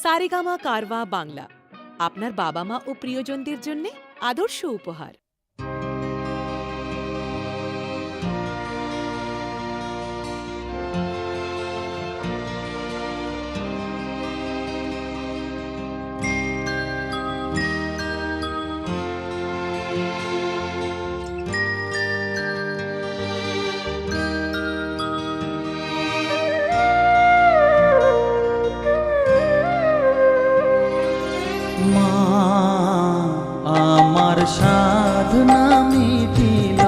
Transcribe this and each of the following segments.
সারেগামা কারওয়া বাংলা আপনার বাবা মা ও প্রিয়জনদের জন্য আদর্শ উপহার। মা আমার সাধনা মিটিল,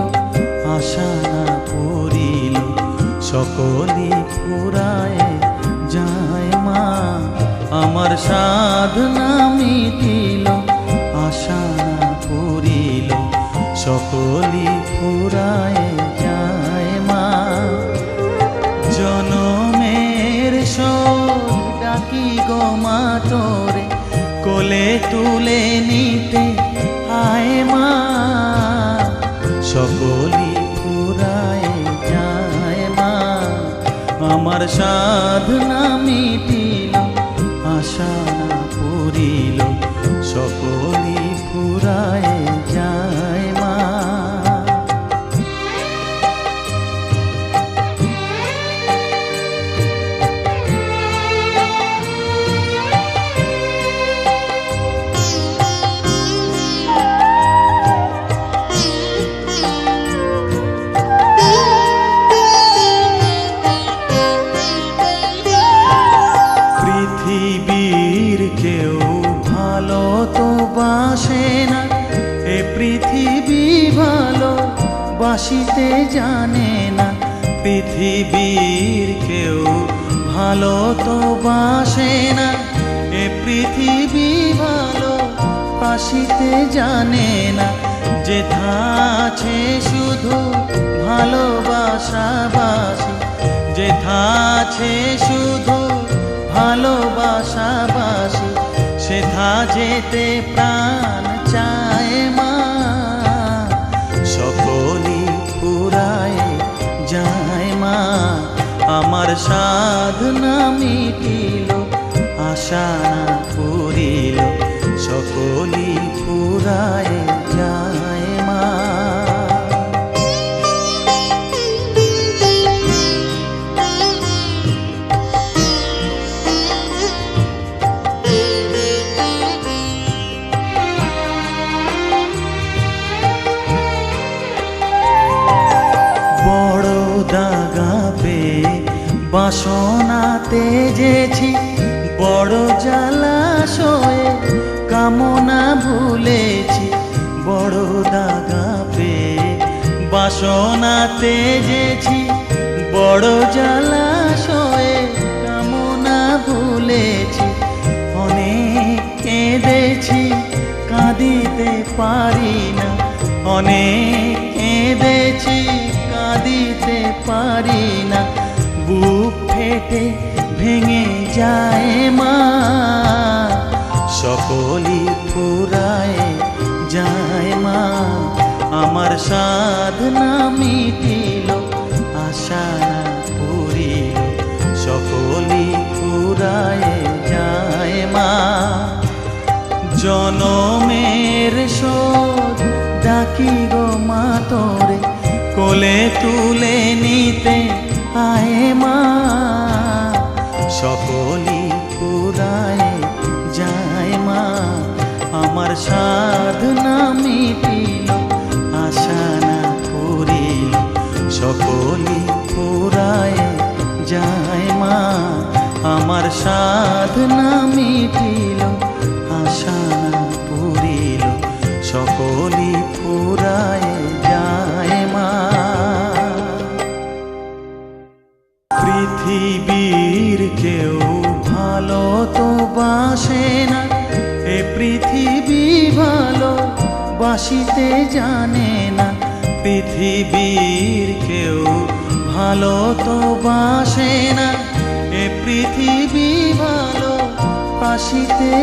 আশা না পড়িল, সকলি ফুরায় যায়। মা আমার সাধনা মিটিল, আশা না পড়িল, সকলি ফুরায় যায়। মা জনমের শোক ডাকি গো মা তোরে, কোলে তুলে নিতে আয়। মা সকলি ফুরায় যায়। মা আমার সাধনা মিটিল, আশা না পড়িল, সকলি ফুরায় যায়। মা পৃথিবীর কেউ ভালো তো বাসে না, এ পৃথিবী ভালো বাসিতে জানে না। পৃথিবীর কেউ ভালো তো বাসে না, এ পৃথিবী ভালো বাসিতে জানে না। যেথা আছে শুধু ভালোবাসাবাসি, যেথা আছে শুধু ভালোবাসাবাসি, সেথা যেতে প্রাণ চায়। মা সকলি ফুরায় যায়। মা আমার সাধনা মিটিল, আশা না পড়িল, সকলি ফুরায় যায়। মা দাগা পেয়ে বাসনা তেজেছি, বড় জলাশয়ে কামনা ভুলেছি। বড় দাগা পেয়ে বাসনা তেজেছি, বড় জলাশয়ে কামনা ভুলেছি। অনেক কেঁদেছি কাঁদিতে পারি না, অনেক কেঁদেছি কাঁদিতে পারি না। বুক ফেটে ভেঙে যায়। মা সকলি ফুরায় যায়। মা আমার সাধনা মিটিল, আশা না পড়িল, সকলি ফুরায় যায়। মা জনমের শোধ ডাকি গো মা তোরে, কোলে তুলে নিতে আয়। মা সকলি ফুরায় যায়। মা আমার সাধনা মিটিল, আশা না পড়িল, সকলি ফুরায় যায়। মা আমার সাধনা মিটিল, আশা না পড়িল, সকলি ফুরায় যায়। মা পৃথিবীর কেউ ভালো তো বাসে না, এ পৃথিবী ভালো বাসিতে জানে না। পৃথিবীর কেউ ভালো তো বাসে না, এ পৃথিবী ভালো বাসিতে